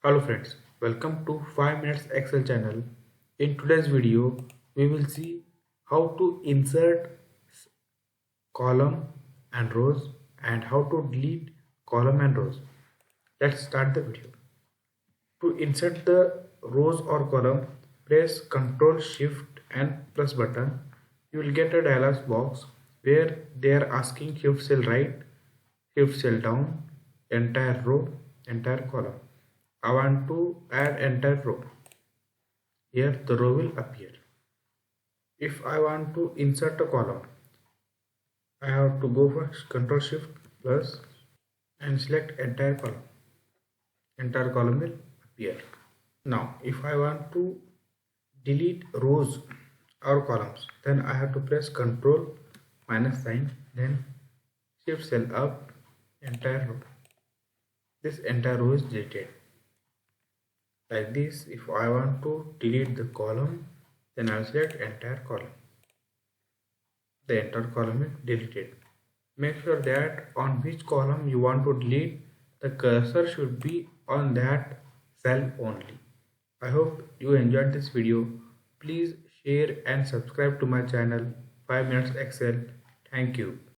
Hello friends, welcome to 5 Minutes Excel channel. In today's video, we will see how to insert column and rows and how to delete column and rows. Let's start the video. To insert the rows or column, press Ctrl Shift and plus button. You will get a dialog box where they are asking shift cell right, shift cell down, entire row, entire column. I want to add entire row. Here the row will appear. If I want to insert a column, I have to go for Ctrl Shift plus and select entire column. Entire column will appear. Now if I want to delete rows or columns, then I have to press Ctrl minus sign, then shift cell up, entire row. This entire row is deleted. Like this, if I want to delete the column, then I'll select entire column. The entire column is deleted. Make sure that on which column you want to delete, the cursor should be on that cell only. I hope you enjoyed this video. Please share and subscribe to my channel 5 Minutes Excel. Thank you.